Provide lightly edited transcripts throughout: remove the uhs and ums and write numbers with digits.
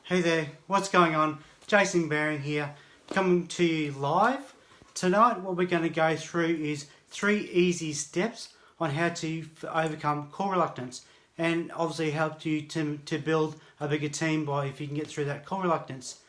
Hey there, what's going on? Jason Baring here, coming to you live. Tonight what we're going to go through is 3 easy steps on how to overcome core reluctance, and obviously help you to build a bigger team by if you can get through that core reluctance.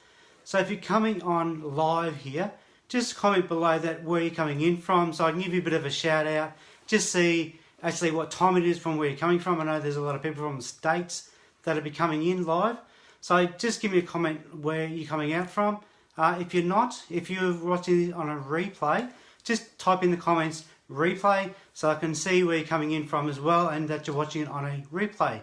So if you're coming on live here, just comment below that where you're coming in from so I can give you a bit of a shout out. Just see actually what time it is from where you're coming from. I know there's a lot of people from the States that will be coming in live. So just give me a comment where you're coming out from. If you're not, if you're watching on a replay, just type in the comments replay so I can see where you're coming in from as well and that you're watching it on a replay.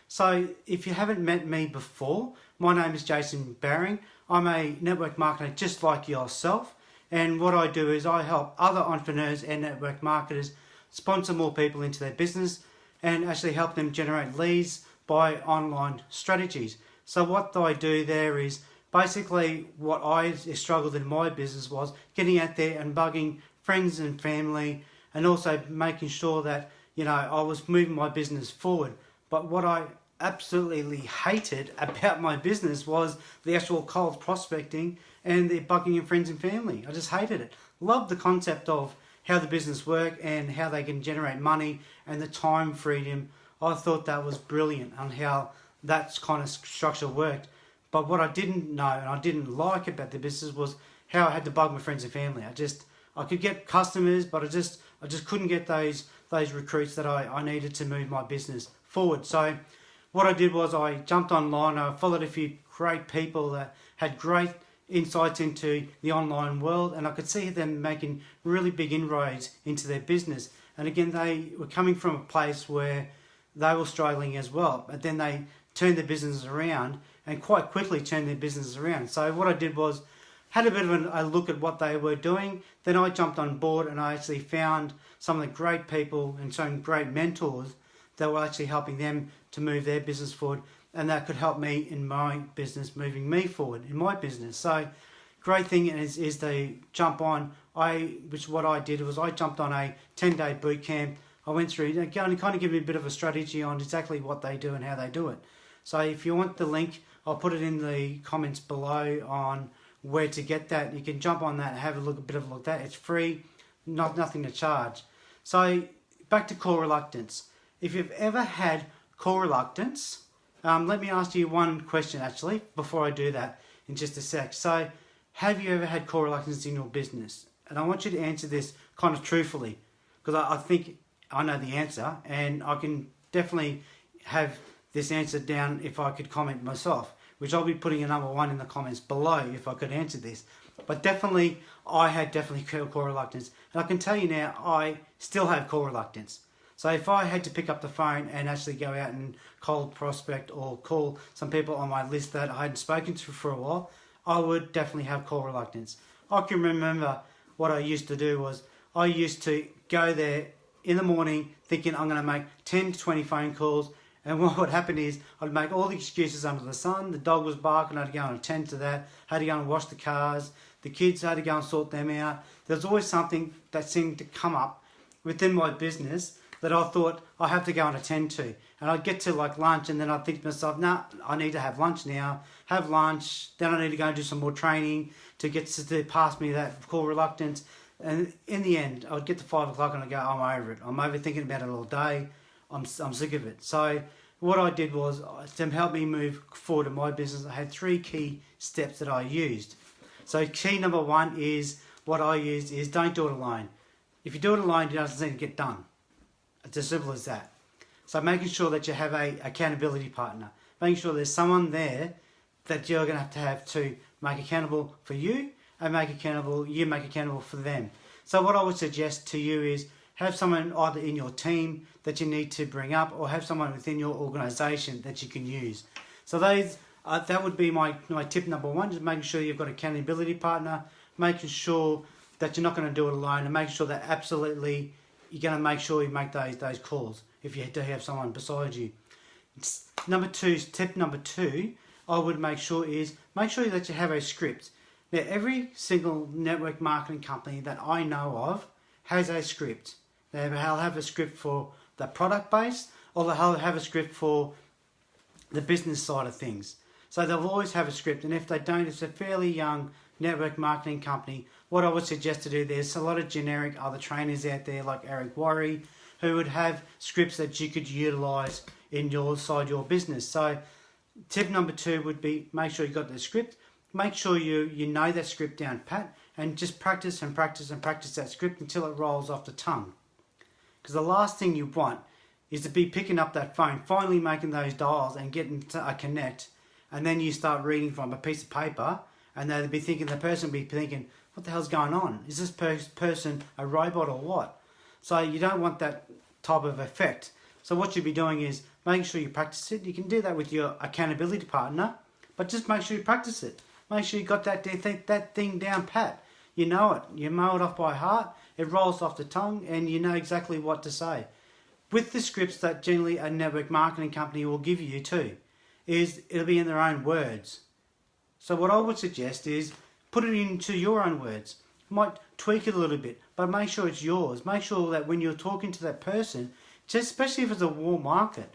So if you haven't met me before, my name is Jason Baring. I'm a network marketer just like yourself, and what I do is I help other entrepreneurs and network marketers sponsor more people into their business and actually help them generate leads by online strategies. So what I do there is basically what I struggled in my business was getting out there and bugging friends and family, and also making sure that I was moving my business forward. But what I absolutely hated about my business was the actual cold prospecting and the bugging of friends and family. I just hated it. Loved the concept of how the business worked and how they can generate money and the time freedom. I thought that was brilliant on how that kind of structure worked. But what I didn't know and I didn't like about the business was how I had to bug my friends and family. I could get customers, but I just couldn't get those recruits that I needed to move my business forward. So what I did was I jumped online. I followed a few great people that had great insights into the online world, and I could see them making really big inroads into their business. And again, they were coming from a place where they were struggling as well, but then they turned their business around and quite quickly turned their business around. So what I did was had a bit of a look at what they were doing. Then I jumped on board and I actually found some of the great people and some great mentors that were actually helping them to move their business forward, and that could help me in my business, moving me forward in my business. So great thing is they jump on. What I did was I jumped on a 10-day boot camp. I went through and kind of give me a bit of a strategy on exactly what they do and how they do it. So if you want the link, I'll put it in the comments below on where to get that. You can jump on that and have a bit of a look at that. It's free, nothing to charge. So back to core reluctance. If you've ever had core reluctance, let me ask you one question actually before I do that in just a sec. So have you ever had core reluctance in your business? And I want you to answer this kind of truthfully, because I think I know the answer, and I can definitely have this answer down if I could comment myself, which I'll be putting a number 1 in the comments below if I could answer this. But definitely, I had core reluctance, and I can tell you now, I still have core reluctance. So if I had to pick up the phone and actually go out and cold prospect or call some people on my list that I hadn't spoken to for a while, I would definitely have core reluctance. I can remember what I used to do was I used to go there in the morning thinking I'm going to make 10 to 20 phone calls, and what would happen is I'd make all the excuses under the sun. The dog was barking, I had to go and attend to that, had to go and wash the cars, the kids had to go and sort them out. There's always something that seemed to come up within my business that I thought I have to go and attend to. And I'd get to like lunch and then I'd think to myself, nah, I need to have lunch now, have lunch, then I need to go and do some more training to get to pass me that core reluctance. And in the end, I'd get to 5 o'clock and I'd go, I'm over it. I'm overthinking about it all day. I'm sick of it. So what I did was, to help me move forward in my business, I had 3 key steps that I used. So key number 1 is, what I used is, don't do it alone. If you do it alone, it doesn't seem to get done. It's as simple as that. So making sure that you have a accountability partner, making sure there's someone there that you're going to have to make accountable for you, and make accountable for them. So what I would suggest to you is have someone either in your team that you need to bring up, or have someone within your organisation that you can use. So that would be my tip number 1, just making sure you've got an accountability partner, making sure that you're not going to do it alone, and making sure that absolutely you're going to make sure you make those calls if you do have someone beside you. Tip number two, I would make sure that you have a script. Now, every single network marketing company that I know of has a script. They'll have a script for the product base, or they'll have a script for the business side of things. So they'll always have a script, and if they don't, it's a fairly young network marketing company. What I would suggest to do, there's a lot of generic other trainers out there like Eric Worre who would have scripts that you could utilize in your business. So tip number 2 would be make sure you got the script. Make sure you know that script down pat, and just practice and practice and practice that script until it rolls off the tongue. Because the last thing you want is to be picking up that phone, finally making those dials and getting to a connect, and then you start reading from a piece of paper, and the person will be thinking, what the hell's going on? Is this person a robot or what? So you don't want that type of effect. So what you'll be doing is making sure you practice it. You can do that with your accountability partner, but just make sure you practice it. Make sure you got that thing down pat. You know it. You know it off by heart. It rolls off the tongue, and you know exactly what to say. With the scripts that generally a network marketing company will give you too, it'll be in their own words. So what I would suggest is put it into your own words. You might tweak it a little bit, but make sure it's yours. Make sure that when you're talking to that person, just especially if it's a warm market,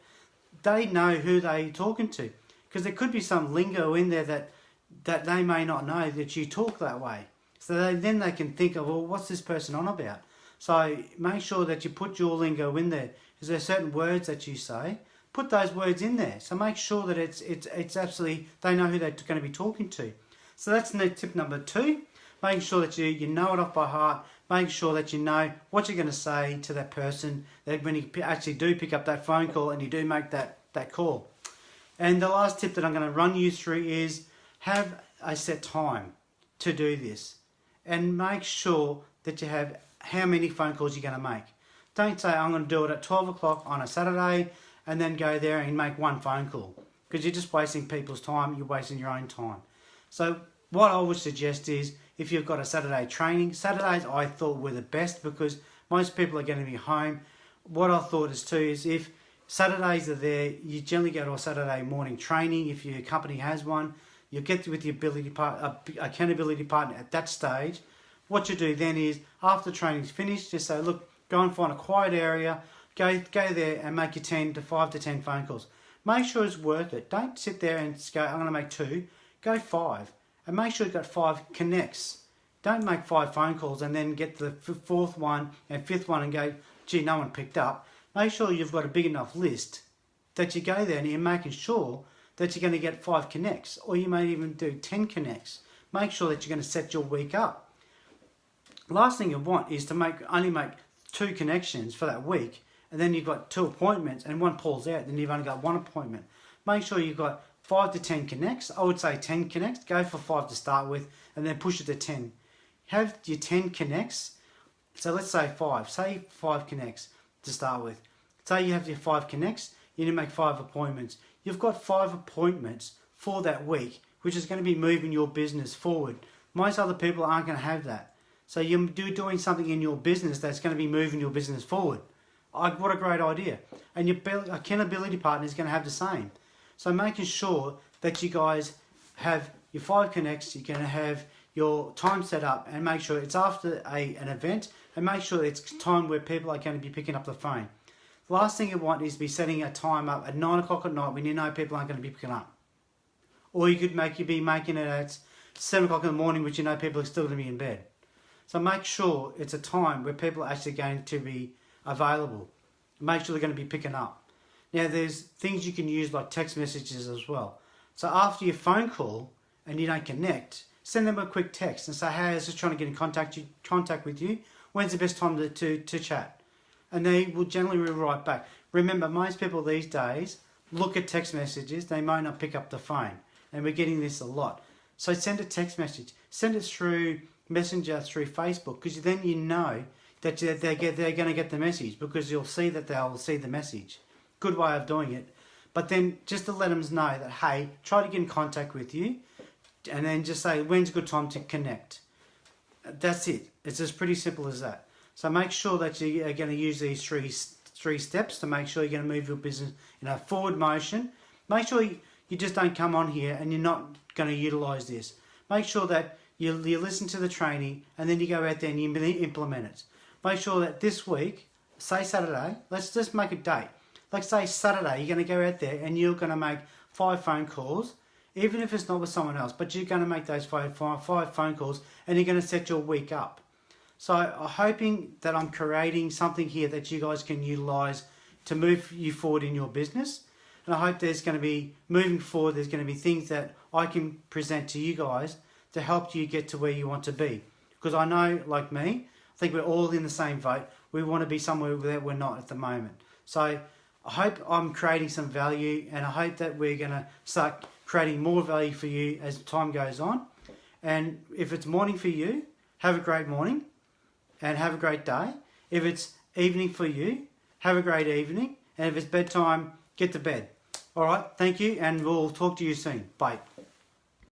they know who they're talking to. Because there could be some lingo in there that they may not know that you talk that way. So then they can think of, well, what's this person on about? So make sure that you put your lingo in there. Is there certain words that you say? Put those words in there. So make sure that it's absolutely, they know who they're going to be talking to. So that's tip number 2. Making sure that you know it off by heart. Making sure that you know what you're going to say to that person, that when you actually do pick up that phone call and you do make that call. And the last tip that I'm going to run you through is have a set time to do this. And make sure that you have how many phone calls you're going to make. Don't say, I'm going to do it at 12 o'clock on a Saturday and then go there and make one phone call. Because you're just wasting people's time, you're wasting your own time. So what I would suggest is, if you've got a Saturday training, Saturdays I thought were the best because most people are going to be home. What I thought is too is if Saturdays are there, you generally go to a Saturday morning training. If your company has one, you get with your accountability partner at that stage. What you do then is, after training's finished, just say, look, go and find a quiet area, go there and make your 5 to 10 phone calls. Make sure it's worth it. Don't sit there and go, I'm going to make 2, go 5. And make sure you've got 5 connects. Don't make 5 phone calls and then get the 4th one and 5th one and go, gee, no one picked up. Make sure you've got a big enough list that you go there and you're making sure that you're going to get 5 connects, or you may even do 10 connects. Make sure that you're going to set your week up. Last thing you want is to only make 2 connections for that week, and then you've got 2 appointments and one pulls out, then you've only got 1 appointment. Make sure you've got 5 to 10 connects. I would say 10 connects. Go for 5 to start with, and then push it to 10. Have your 10 connects. So let's say 5. Say 5 connects to start with. Say you have your 5 connects. You need to make 5 appointments. You've got 5 appointments for that week, which is going to be moving your business forward. Most other people aren't going to have that. So you're doing something in your business that's going to be moving your business forward. What a great idea. And your accountability partner is going to have the same. So making sure that you guys have your 5 connects, you're going to have your time set up, and make sure it's after an event, and make sure it's time where people are going to be picking up the phone. The last thing you want is to be setting a time up at 9 o'clock at night when you know people aren't going to be picking up. Or you could be making it at 7 o'clock in the morning, which you know people are still going to be in bed. So make sure it's a time where people are actually going to be available. Make sure they're going to be picking up. Now there's things you can use like text messages as well. So after your phone call and you don't connect, send them a quick text and say, hey, I was just trying to get in contact with you. When's the best time to chat? And they will generally write back. Remember, most people these days look at text messages. They might not pick up the phone. And we're getting this a lot. So send a text message. Send it through Messenger, through Facebook, because then you know that they're going to get the message, because you'll see that they'll see the message. Good way of doing it. But then just to let them know that, hey, try to get in contact with you, and then just say, when's a good time to connect? That's it. It's as pretty simple as that. So make sure that you are going to use these three steps to make sure you're going to move your business in a forward motion. Make sure you just don't come on here and you're not going to utilise this. Make sure that you listen to the training and then you go out there and you implement it. Make sure that this week, say Saturday, let's just make a date. Like say Saturday, you're going to go out there and you're going to make 5 phone calls even if it's not with someone else, but you're going to make those five phone calls and you're going to set your week up. So I'm hoping that I'm creating something here that you guys can utilise to move you forward in your business. And I hope there's going to be, moving forward, there's going to be things that I can present to you guys to help you get to where you want to be. Because I know, like me, I think we're all in the same boat. We want to be somewhere that we're not at the moment. So I hope I'm creating some value, and I hope that we're going to start creating more value for you as time goes on. And if it's morning for you, have a great morning and have a great day. If it's evening for you, have a great evening. And if it's bedtime, get to bed. All right, thank you, and we'll talk to you soon. Bye.